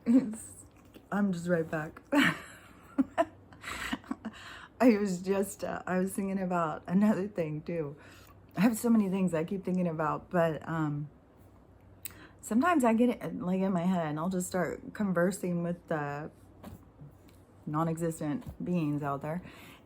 I'm just right back. I was thinking about another thing too. I have so many things I keep thinking about, but sometimes I get it like in my head and I'll just start conversing with non-existent beings out there,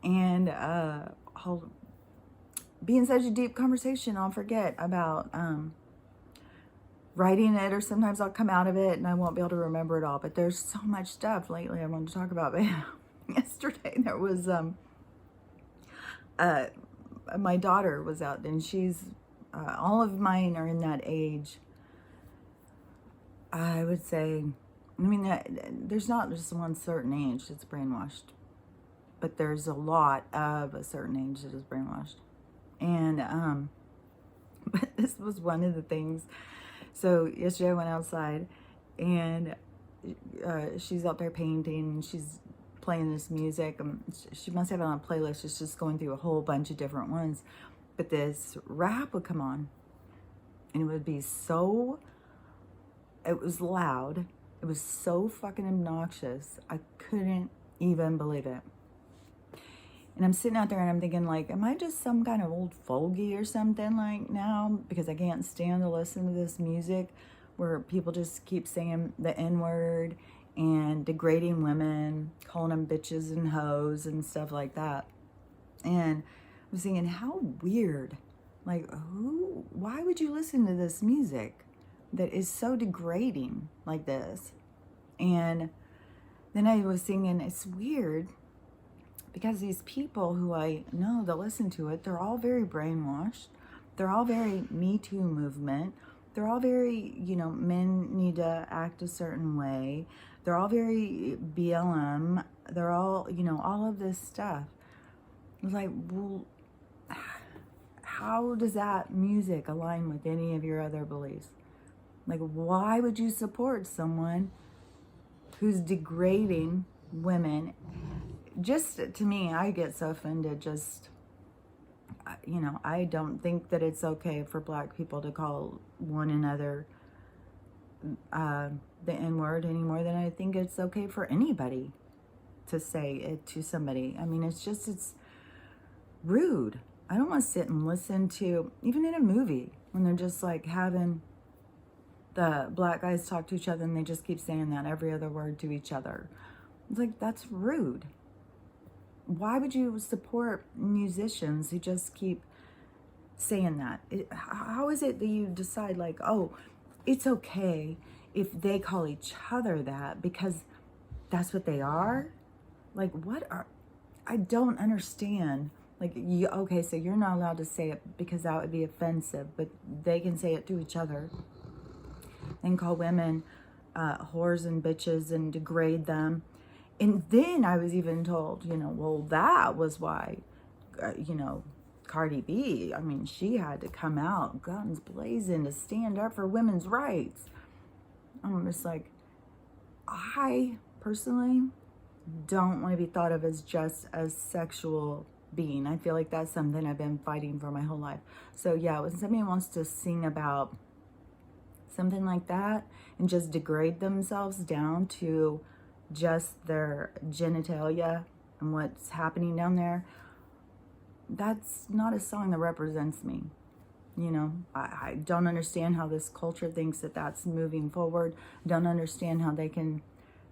and I'll be in such a deep conversation I'll forget about writing it, or sometimes I'll come out of it and I won't be able to remember it all. But there's so much stuff lately I wanted to talk about. But yesterday there was my daughter was out, and she's all of mine are in that age. I would say, I mean, there's not just one certain age that's brainwashed, but there's a lot of a certain age that is brainwashed. And but this was one of the things. So yesterday I went outside, and she's out there painting, and she's playing this music. She must have it on a playlist. She's just going through a whole bunch of different ones. But this rap would come on, and it would be so, it was loud. It was so fucking obnoxious. I couldn't even believe it. And I'm sitting out there and I'm thinking, like, am I just some kind of old fogey or something like now? Because I can't stand to listen to this music where people just keep saying the N-word and degrading women, calling them bitches and hoes and stuff like that. And I was thinking, how weird. Like, why would you listen to this music that is so degrading like this? And then I was thinking, it's weird, because these people who I know that listen to it, they're all very brainwashed. They're all very Me Too movement. They're all very, men need to act a certain way. They're all very BLM. They're all, all of this stuff. I was like, well, how does that music align with any of your other beliefs? Like, why would you support someone who's degrading women? Just to me, I get so offended. Just, I don't think that it's okay for Black people to call one another the N-word any more than I think it's okay for anybody to say it to somebody. I mean, it's rude. I don't want to sit and listen to, even in a movie, when they're just like having the black guys talk to each other and they just keep saying that every other word to each other. It's like, that's rude. Why would you support musicians who just keep saying that? How is it that you decide, like, oh, it's okay if they call each other that because that's what they are? Like, I don't understand. Like, okay, so you're not allowed to say it because that would be offensive, but they can say it to each other and call women whores and bitches and degrade them. And then I was even told, well, that was why, Cardi B, I mean, she had to come out, guns blazing, to stand up for women's rights. I'm just like, I personally don't want to be thought of as just a sexual being. I feel like that's something I've been fighting for my whole life. So yeah, when somebody wants to sing about something like that and just degrade themselves down to just their genitalia and what's happening down there, that's not a song that represents me. I don't understand how this culture thinks that that's moving forward. Don't understand how they can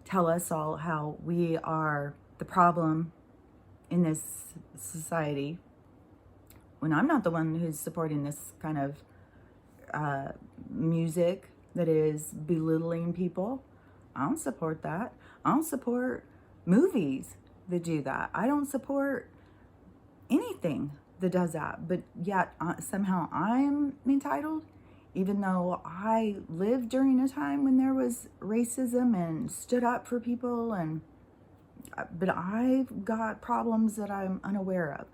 tell us all how we are the problem in this society when I'm not the one who's supporting this kind of music that is belittling people. I don't support that. I don't support movies that do that. I don't support anything that does that. But yet somehow I'm entitled, even though I lived during a time when there was racism and stood up for people, but I've got problems that I'm unaware of.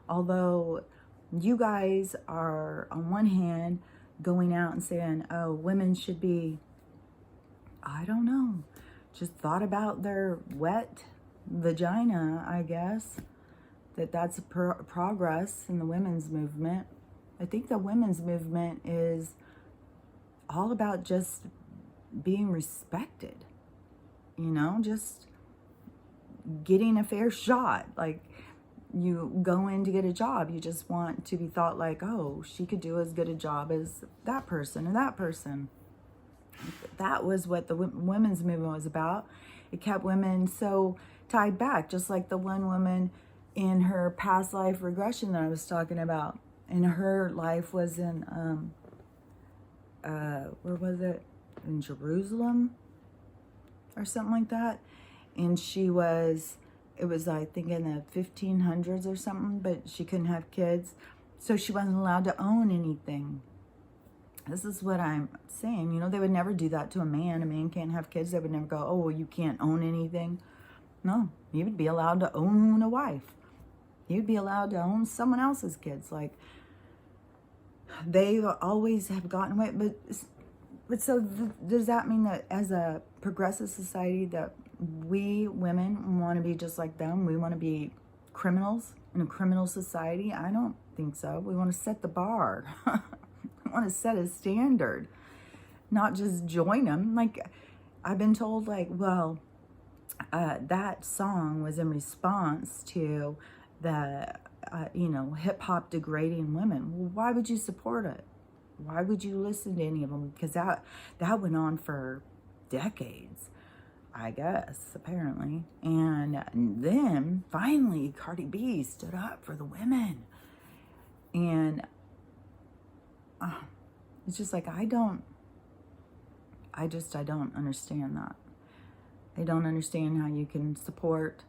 Although you guys are on one hand going out and saying, oh, women should be, I don't know, just thought about their wet vagina, I guess, that's progress in the women's movement. I think the women's movement is all about just being respected. just getting a fair shot. Like, you go in to get a job, you just want to be thought like, oh, she could do as good a job as that person or that person. That was what the women's movement was about. It kept women so tied back, just like the one woman in her past life regression that I was talking about. And her life was in, where was it? In Jerusalem or something like that. And it was, I think, in the 1500s or something, but she couldn't have kids. So she wasn't allowed to own anything. This is what I'm saying. They would never do that to a man. A man can't have kids. They would never go, oh, well, you can't own anything. No, he would be allowed to own a wife. He would be allowed to own someone else's kids. Like, they always have gotten away. But so does that mean that as a progressive society that we women want to be just like them? We want to be criminals in a criminal society? I don't think so. We want to set the bar. We want to set a standard, not just join them. Like, I've been told, like, well, that song was in response to the, hip hop degrading women. Well, why would you support it? Why would you listen to any of them? Because that went on for decades, I guess, apparently. And then finally Cardi B stood up for the women. And it's just like, I don't understand that. I don't understand how you can support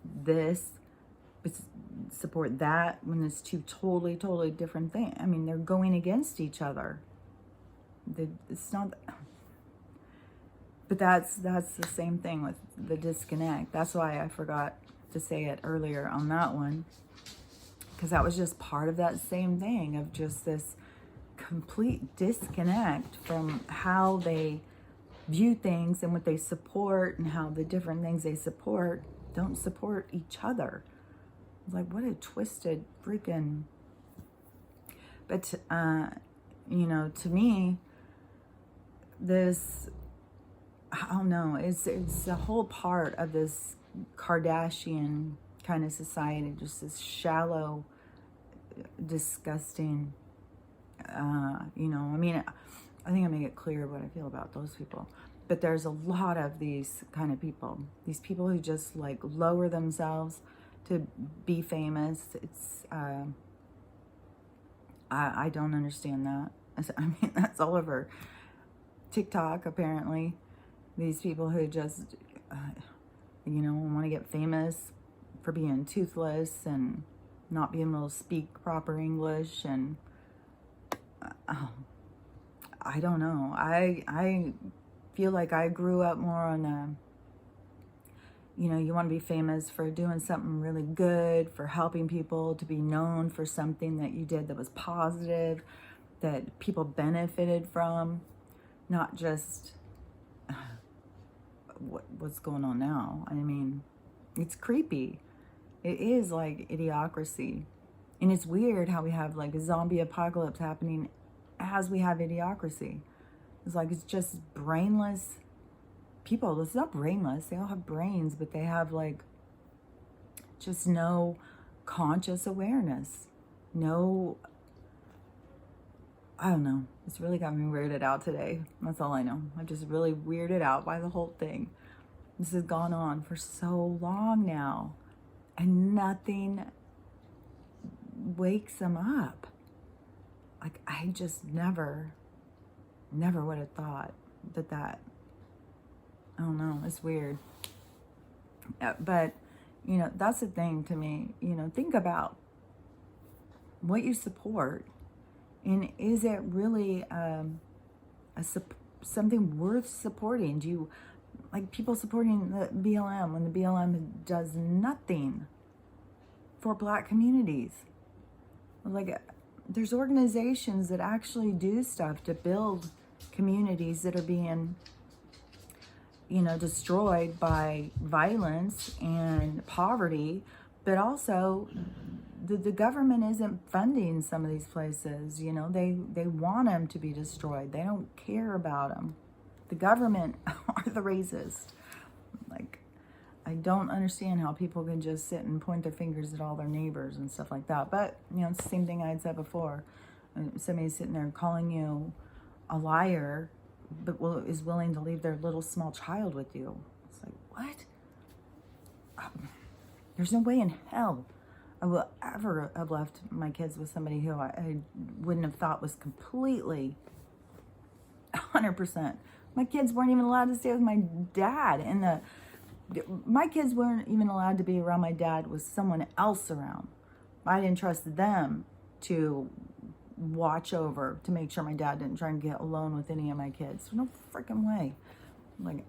this, but support that when it's two totally, totally different things. I mean, they're going against each other. It's not, but that's the same thing with the disconnect. That's why I forgot to say it earlier on that one, because that was just part of that same thing of just this complete disconnect from how they view things and what they support, and how the different things they support don't support each other. Like, what a twisted freaking. But to me, this, I don't know, it's a whole part of this Kardashian kind of society, just this shallow, disgusting, I mean, I think I make it clear what I feel about those people. But there's a lot of these kind of people. These people who just like lower themselves to be famous. It's, I don't understand that. I mean, that's all over TikTok, apparently. These people who just, want to get famous for being toothless and not being able to speak proper English. And I don't know. I feel like I grew up more on you want to be famous for doing something really good, for helping people, to be known for something that you did that was positive, that people benefited from, not just what's going on now. I mean, it's creepy. It is like idiocracy. And it's weird how we have like a zombie apocalypse happening as we have idiocracy. It's like, it's just brainless people. It's not brainless. They all have brains, but they have like just no conscious awareness. No, I don't know. It's really got me weirded out today. That's all I know. I'm just really weirded out by the whole thing. This has gone on for so long now, and nothing wakes them up. Like, I just never would have thought that, I don't know, it's weird. But, that's the thing to me, think about what you support, and is it really something worth supporting? Do you, like people supporting the BLM when the BLM does nothing for Black communities? Like, there's organizations that actually do stuff to build communities that are being, destroyed by violence and poverty, but also the government isn't funding some of these places. They want them to be destroyed. They don't care about them. The government are the racist. Like, I don't understand how people can just sit and point their fingers at all their neighbors and stuff like that. But, it's the same thing I had said before. Somebody's sitting there calling you a liar, but is willing to leave their little small child with you. It's like, what? There's no way in hell I will ever have left my kids with somebody who I wouldn't have thought was completely 100%. My kids weren't even allowed to stay with my dad. And my kids weren't even allowed to be around my dad with someone else around. I didn't trust them to watch over, to make sure my dad didn't try and get alone with any of my kids. No freaking way. Like,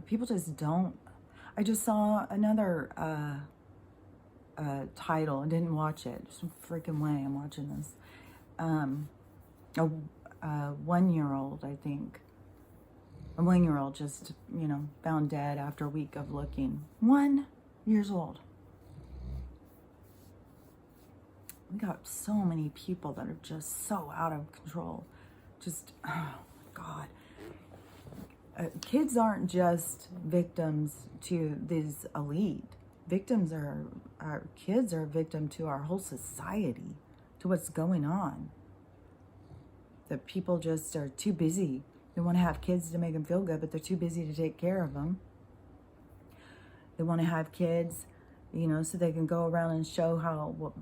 people just don't. I just saw another title and didn't watch it. Just no freaking way I'm watching this. A 1-year-old, I think. A 1-year-old just, found dead after a week of looking. 1 year old. We got so many people that are just so out of control. Just, oh my God. Kids aren't just victims to these elite. Our kids are a victim to our whole society, to what's going on. That people just are too busy. They want to have kids to make them feel good, but they're too busy to take care of them. They want to have kids, so they can go around and show how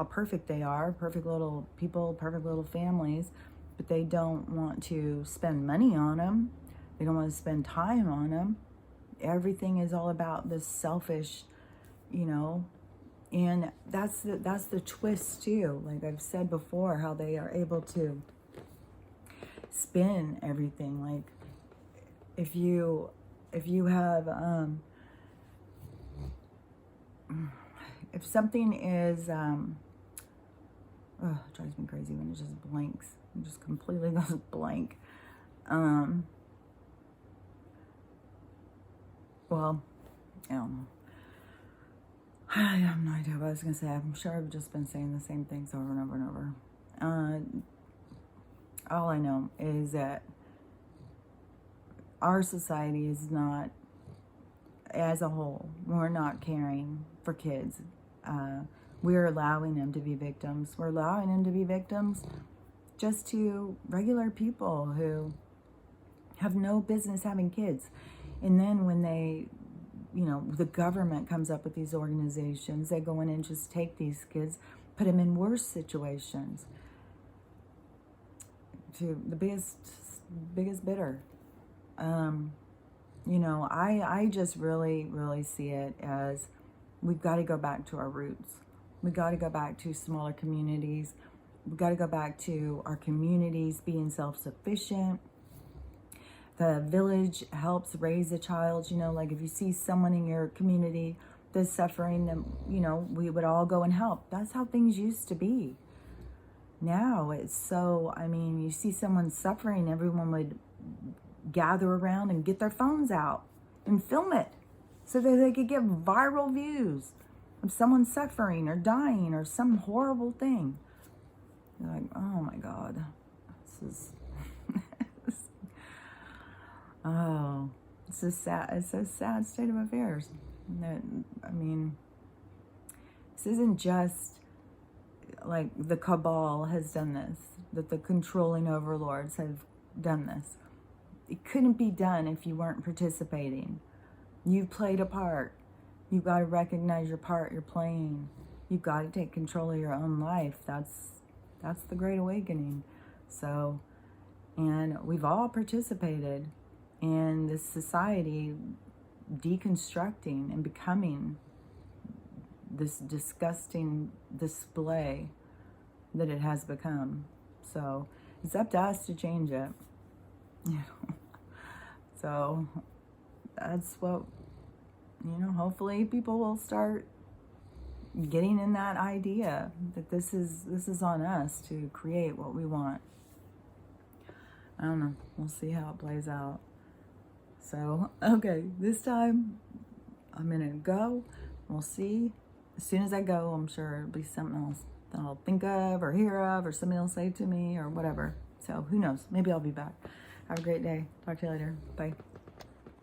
perfect they are, perfect little people, perfect little families, but they don't want to spend money on them. They don't want to spend time on them. Everything is all about this selfish, and that's the twist too. Like I've said before, how they are able to spin everything. Like if you have if something is it drives me crazy when it just blanks. It just completely goes blank. Well, I don't know. I have no idea what I was going to say. I'm sure I've just been saying the same things over and over and over. All I know is that our society is not, as a whole, we're not caring for kids. We're allowing them to be victims. We're allowing them to be victims just to regular people who have no business having kids. And then when they, the government comes up with these organizations, they go in and just take these kids, put them in worse situations. To the biggest bidder. I just really, really see it as we've got to go back to our roots. We've got to go back to smaller communities. We've got to go back to our communities being self-sufficient. The village helps raise a child. Like if you see someone in your community that's suffering, then, we would all go and help. That's how things used to be. Now it's so, you see someone suffering, everyone would gather around and get their phones out and film it so that they could get viral views of someone suffering or dying or some horrible thing. You're like, oh my God, this is, it's a sad state of affairs. This isn't just like the cabal has done this, that the controlling overlords have done this. It couldn't be done if you weren't participating. You've played a part. You've got to recognize your part you're playing. You've got to take control of your own life. That's the Great Awakening. So, and we've all participated in this society deconstructing and becoming this disgusting display that it has become. So it's up to us to change it. So that's what, hopefully people will start getting in that idea that this is on us to create what we want. I don't know. We'll see how it plays out. So, okay, this time I'm going to go. We'll see. As soon as I go, I'm sure it'll be something else that I'll think of or hear of or somebody will say to me or whatever. So who knows? Maybe I'll be back. Have a great day. Talk to you later. Bye.